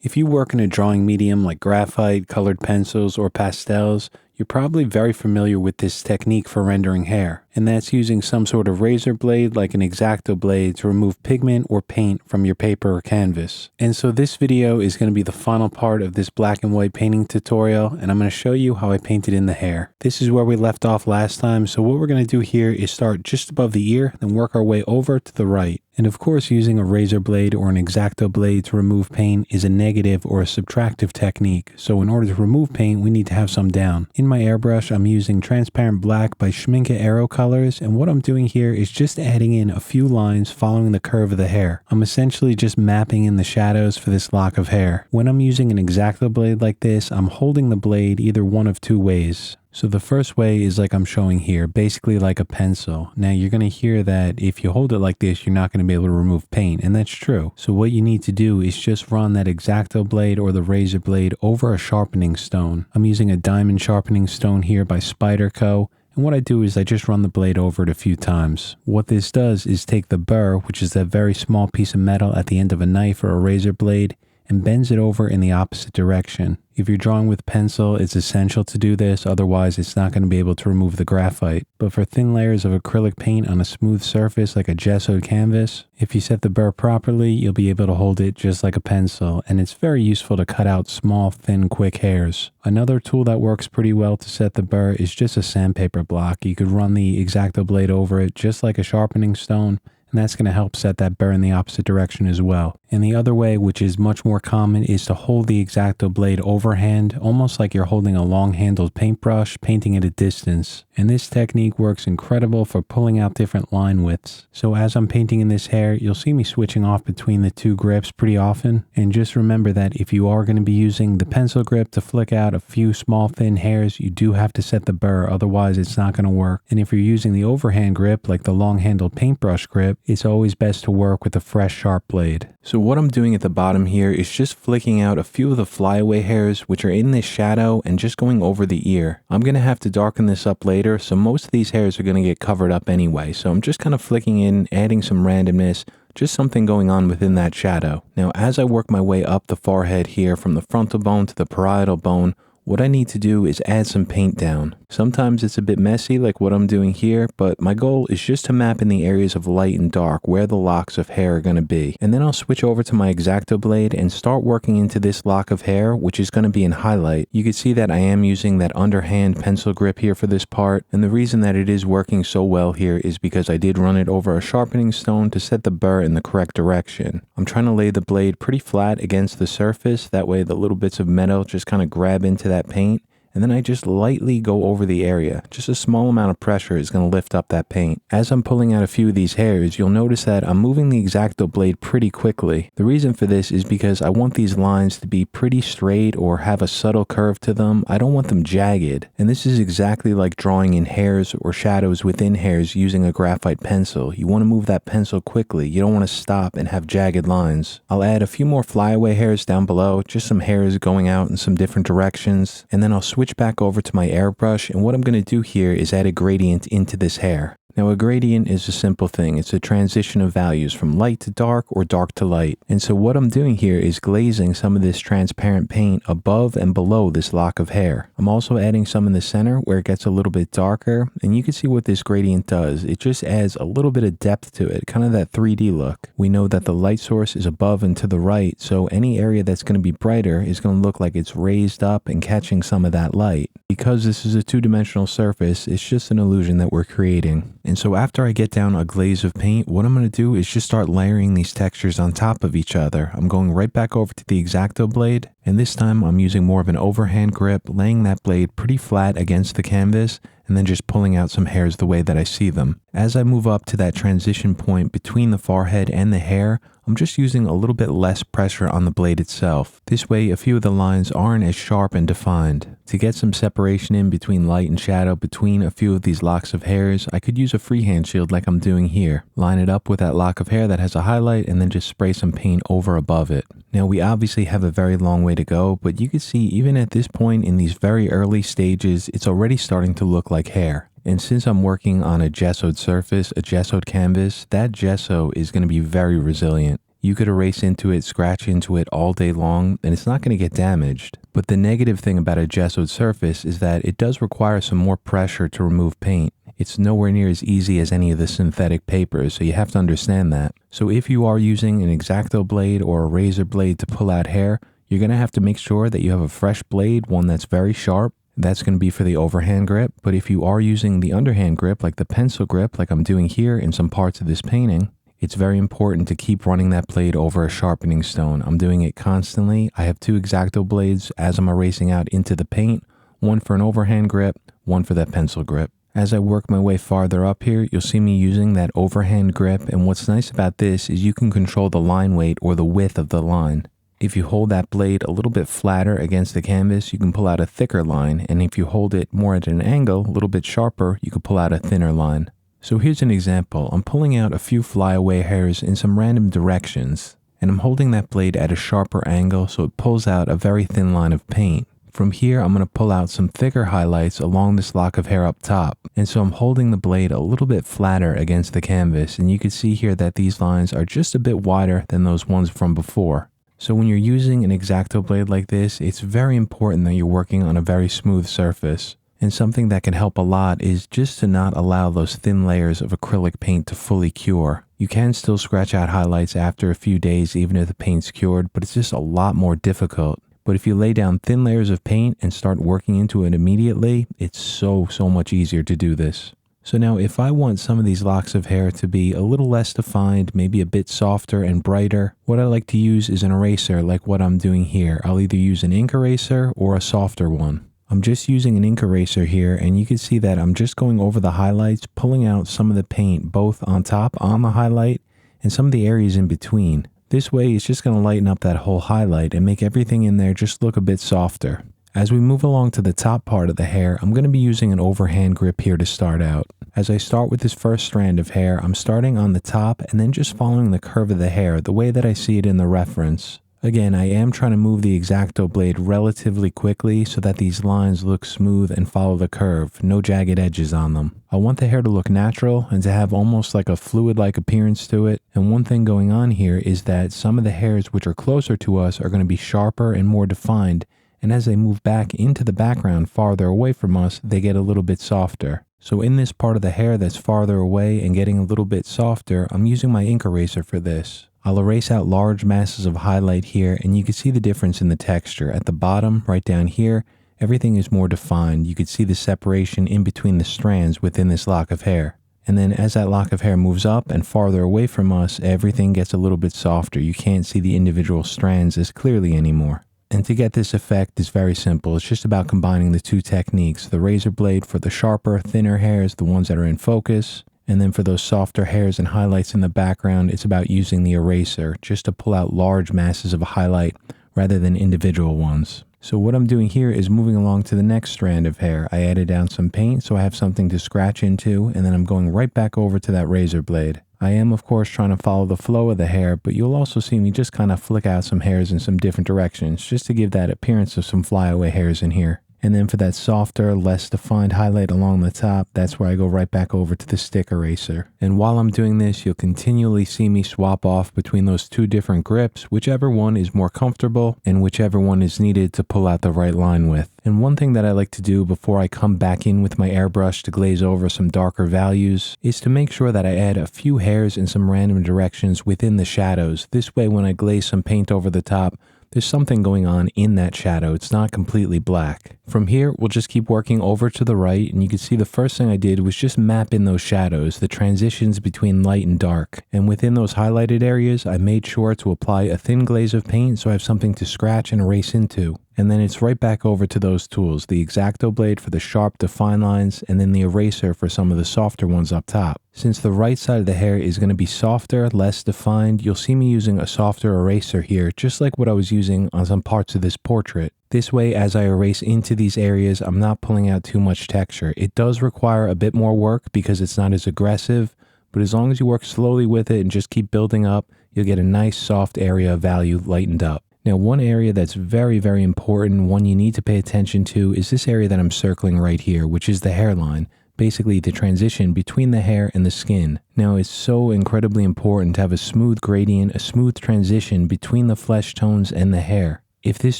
If you work in a drawing medium like graphite, colored pencils, or pastels, you're probably very familiar with this technique for rendering hair, and that's using some sort of razor blade like an X-Acto blade to remove pigment or paint from your paper or canvas. And so this video is going to be the final part of this black and white painting tutorial, and I'm going to show you how I painted in the hair. This is where we left off last time, so what we're going to do here is start just above the ear, then work our way over to the right. And of course, using a razor blade or an X-Acto blade to remove paint is a negative or a subtractive technique. So in order to remove paint, we need to have some down. In my airbrush, I'm using transparent black by Schmincke Aero Colors. And what I'm doing here is just adding in a few lines following the curve of the hair. I'm essentially just mapping in the shadows for this lock of hair. When I'm using an X-Acto blade like this, I'm holding the blade either one of two ways. So the first way is like I'm showing here, basically like a pencil. Now you're going to hear that if you hold it like this, you're not going to be able to remove paint, and that's true. So what you need to do is just run that X-Acto blade or the razor blade over a sharpening stone. I'm using a diamond sharpening stone here by Spyderco. And what I do is I just run the blade over it a few times. What this does is take the burr, which is that very small piece of metal at the end of a knife or a razor blade, and bends it over in the opposite direction. If you're drawing with pencil, it's essential to do this, otherwise it's not going to be able to remove the graphite. But for thin layers of acrylic paint on a smooth surface like a gessoed canvas, if you set the burr properly, you'll be able to hold it just like a pencil, and it's very useful to cut out small, thin, quick hairs. Another tool that works pretty well to set the burr is just a sandpaper block. You could run the X-Acto blade over it just like a sharpening stone, and that's going to help set that burr in the opposite direction as well. And the other way, which is much more common, is to hold the X-Acto blade overhand, almost like you're holding a long-handled paintbrush, painting at a distance. And this technique works incredible for pulling out different line widths. So as I'm painting in this hair, you'll see me switching off between the two grips pretty often. And just remember that if you are going to be using the pencil grip to flick out a few small thin hairs, you do have to set the burr, otherwise it's not going to work. And if you're using the overhand grip, like the long-handled paintbrush grip, it's always best to work with a fresh, sharp blade. So what I'm doing at the bottom here is just flicking out a few of the flyaway hairs which are in this shadow and just going over the ear. I'm going to have to darken this up later, so most of these hairs are going to get covered up anyway. So I'm just kind of flicking in, adding some randomness, just something going on within that shadow. Now as I work my way up the forehead here from the frontal bone to the parietal bone, what I need to do is add some paint down. Sometimes it's a bit messy like what I'm doing here, but my goal is just to map in the areas of light and dark where the locks of hair are going to be. And then I'll switch over to my X-Acto blade and start working into this lock of hair, which is going to be in highlight. You can see that I am using that underhand pencil grip here for this part, and the reason that it is working so well here is because I did run it over a sharpening stone to set the burr in the correct direction. I'm trying to lay the blade pretty flat against the surface, that way the little bits of metal just kind of grab into that paint, and then I just lightly go over the area. Just a small amount of pressure is going to lift up that paint. As I'm pulling out a few of these hairs, you'll notice that I'm moving the X-Acto blade pretty quickly. The reason for this is because I want these lines to be pretty straight or have a subtle curve to them. I don't want them jagged. And this is exactly like drawing in hairs or shadows within hairs using a graphite pencil. You want to move that pencil quickly. You don't want to stop and have jagged lines. I'll add a few more flyaway hairs down below, just some hairs going out in some different directions, and then I'll switch back over to my airbrush, and what I'm going to do here is add a gradient into this hair. Now a gradient is a simple thing. It's a transition of values from light to dark or dark to light. And so what I'm doing here is glazing some of this transparent paint above and below this lock of hair. I'm also adding some in the center where it gets a little bit darker, and you can see what this gradient does. It just adds a little bit of depth to it, kind of that 3D look. We know that the light source is above and to the right, so any area that's going to be brighter is going to look like it's raised up and catching some of that light. Because this is a two-dimensional surface, it's just an illusion that we're creating. And so after I get down a glaze of paint, what I'm going to do is just start layering these textures on top of each other. I'm going right back over to the X-Acto blade, and this time I'm using more of an overhand grip, laying that blade pretty flat against the canvas, and then just pulling out some hairs the way that I see them. As I move up to that transition point between the forehead and the hair, I'm just using a little bit less pressure on the blade itself. This way, a few of the lines aren't as sharp and defined. To get some separation in between light and shadow between a few of these locks of hairs, I could use a freehand shield like I'm doing here. Line it up with that lock of hair that has a highlight and then just spray some paint over above it. Now we obviously have a very long way to go, but you can see even at this point in these very early stages, it's already starting to look like hair. And since I'm working on a gessoed surface, a gessoed canvas, that gesso is going to be very resilient. You could erase into it, scratch into it all day long, and it's not going to get damaged. But the negative thing about a gessoed surface is that it does require some more pressure to remove paint. It's nowhere near as easy as any of the synthetic papers, so you have to understand that. So if you are using an X-Acto blade or a razor blade to pull out hair, you're going to have to make sure that you have a fresh blade, one that's very sharp. That's going to be for the overhand grip. But if you are using the underhand grip, like the pencil grip, like I'm doing here in some parts of this painting, it's very important to keep running that blade over a sharpening stone. I'm doing it constantly. I have two X-Acto blades as I'm erasing out into the paint, one for an overhand grip, one for that pencil grip. As I work my way farther up here, you'll see me using that overhand grip, and what's nice about this is you can control the line weight or the width of the line. If you hold that blade a little bit flatter against the canvas, you can pull out a thicker line, and if you hold it more at an angle, a little bit sharper, you can pull out a thinner line. So here's an example. I'm pulling out a few flyaway hairs in some random directions, and I'm holding that blade at a sharper angle so it pulls out a very thin line of paint. From here, I'm going to pull out some thicker highlights along this lock of hair up top. And so I'm holding the blade a little bit flatter against the canvas, and you can see here that these lines are just a bit wider than those ones from before. So when you're using an X-Acto blade like this, it's very important that you're working on a very smooth surface. And something that can help a lot is just to not allow those thin layers of acrylic paint to fully cure. You can still scratch out highlights after a few days even if the paint's cured, but it's just a lot more difficult. But if you lay down thin layers of paint and start working into it immediately, it's so much easier to do this. So now if I want some of these locks of hair to be a little less defined, maybe a bit softer and brighter, what I like to use is an eraser like what I'm doing here. I'll either use an ink eraser or a softer one. I'm just using an ink eraser here, and you can see that I'm just going over the highlights, pulling out some of the paint both on top on the highlight and some of the areas in between. This way it's just going to lighten up that whole highlight and make everything in there just look a bit softer. As we move along to the top part of the hair, I'm going to be using an overhand grip here to start out. As I start with this first strand of hair, I'm starting on the top and then just following the curve of the hair the way that I see it in the reference. Again, I am trying to move the X-Acto blade relatively quickly so that these lines look smooth and follow the curve, no jagged edges on them. I want the hair to look natural and to have almost like a fluid-like appearance to it. And one thing going on here is that some of the hairs which are closer to us are going to be sharper and more defined. And as they move back into the background farther away from us, they get a little bit softer. So in this part of the hair that's farther away and getting a little bit softer, I'm using my ink eraser for this. I'll erase out large masses of highlight here, and you can see the difference in the texture. At the bottom, right down here, everything is more defined. You can see the separation in between the strands within this lock of hair. And then as that lock of hair moves up and farther away from us, everything gets a little bit softer. You can't see the individual strands as clearly anymore. And to get this effect is very simple. It's just about combining the two techniques. The razor blade for the sharper, thinner hairs, the ones that are in focus. And then for those softer hairs and highlights in the background, it's about using the eraser just to pull out large masses of a highlight rather than individual ones. So what I'm doing here is moving along to the next strand of hair. I added down some paint so I have something to scratch into, and then I'm going right back over to that razor blade. I am, of course, trying to follow the flow of the hair, but you'll also see me just kind of flick out some hairs in some different directions just to give that appearance of some flyaway hairs in here. And then for that softer, less defined highlight along the top, that's where I go right back over to the stick eraser. And while I'm doing this, you'll continually see me swap off between those two different grips, whichever one is more comfortable and whichever one is needed to pull out the right line with. And one thing that I like to do before I come back in with my airbrush to glaze over some darker values is to make sure that I add a few hairs in some random directions within the shadows. This way, when I glaze some paint over the top, there's something going on in that shadow. It's not completely black. From here, we'll just keep working over to the right, and you can see the first thing I did was just map in those shadows, the transitions between light and dark. And within those highlighted areas, I made sure to apply a thin glaze of paint so I have something to scratch and erase into. And then it's right back over to those tools, the X-Acto blade for the sharp, defined lines, and then the eraser for some of the softer ones up top. Since the right side of the hair is going to be softer, less defined, you'll see me using a softer eraser here, just like what I was using on some parts of this portrait. This way, as I erase into these areas, I'm not pulling out too much texture. It does require a bit more work because it's not as aggressive, but as long as you work slowly with it and just keep building up, you'll get a nice soft area of value lightened up. Now, one area that's very, very important, one you need to pay attention to, is this area that I'm circling right here, which is the hairline. basically the transition between the hair and the skin. Now, it's so incredibly important to have a smooth gradient, a smooth transition between the flesh tones and the hair. If this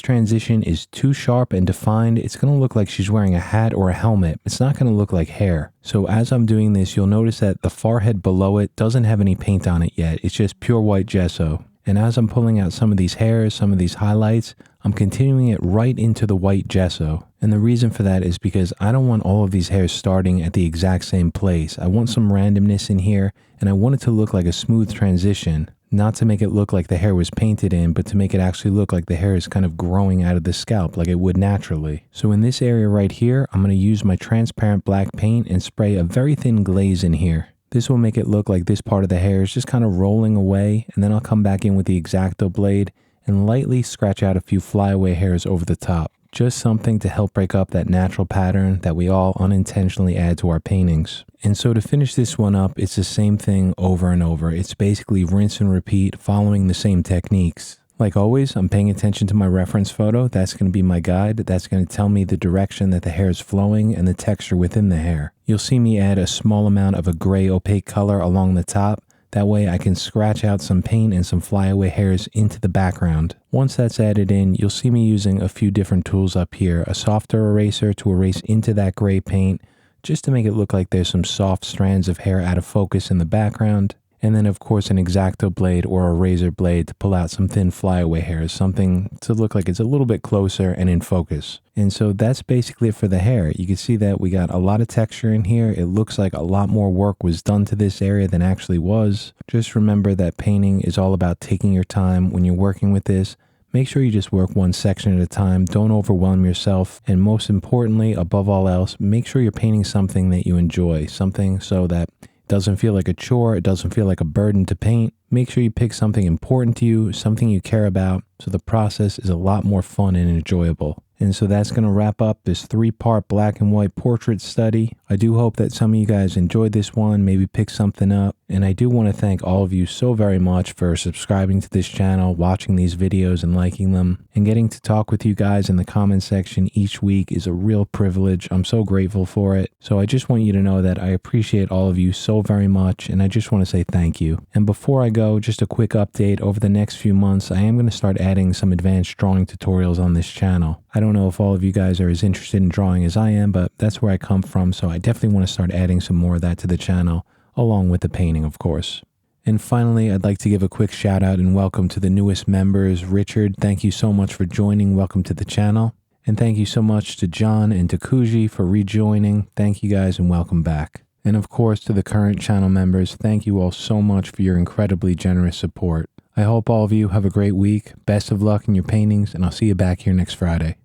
transition is too sharp and defined, it's going to look like she's wearing a hat or a helmet. It's not going to look like hair. So as I'm doing this, you'll notice that the forehead below it doesn't have any paint on it yet. It's just pure white gesso. And as I'm pulling out some of these hairs, some of these highlights, I'm continuing it right into the white gesso. And the reason for that is because I don't want all of these hairs starting at the exact same place. I want some randomness in here, and I want it to look like a smooth transition. Not to make it look like the hair was painted in, but to make it actually look like the hair is kind of growing out of the scalp like it would naturally. So in this area right here, I'm going to use my transparent black paint and spray a very thin glaze in here. This will make it look like this part of the hair is just kind of rolling away, and then I'll come back in with the X-Acto blade and lightly scratch out a few flyaway hairs over the top. Just something to help break up that natural pattern that we all unintentionally add to our paintings. And so to finish this one up, it's the same thing over and over. It's basically rinse and repeat, following the same techniques. Like always, I'm paying attention to my reference photo. That's going to be my guide. That's going to tell me the direction that the hair is flowing and the texture within the hair. You'll see me add a small amount of a gray opaque color along the top. That way I can scratch out some paint and some flyaway hairs into the background. Once that's added in, you'll see me using a few different tools up here. A softer eraser to erase into that gray paint, just to make it look like there's some soft strands of hair out of focus in the background. And then of course an X-Acto blade or a razor blade to pull out some thin flyaway hairs, something to look like it's a little bit closer and in focus. And so that's basically it for the hair. You can see that we got a lot of texture in here. It looks like a lot more work was done to this area than actually was. Just remember that painting is all about taking your time when you're working with this. Make sure you just work one section at a time. Don't overwhelm yourself. And most importantly, above all else, make sure you're painting something that you enjoy, something so that doesn't feel like a chore, it doesn't feel like a burden to paint. Make sure you pick something important to you, something you care about, so the process is a lot more fun and enjoyable. And so that's going to wrap up this 3-part black and white portrait study. I do hope that some of you guys enjoyed this one, maybe pick something up. And I do want to thank all of you so very much for subscribing to this channel, watching these videos and liking them. And getting to talk with you guys in the comment section each week is a real privilege. I'm so grateful for it. So I just want you to know that I appreciate all of you so very much, and I just want to say thank you. And before I go, just a quick update. Over the next few months, I am going to start adding some advanced drawing tutorials on this channel. I don't know if all of you guys are as interested in drawing as I am, but that's where I come from, so I definitely want to start adding some more of that to the channel, along with the painting, of course. And finally, I'd like to give a quick shout out and welcome to the newest members. Richard, thank you so much for joining. Welcome to the channel. And thank you so much to John and to Kuji for rejoining. Thank you guys and welcome back. And of course, to the current channel members, thank you all so much for your incredibly generous support. I hope all of you have a great week. Best of luck in your paintings, and I'll see you back here next Friday.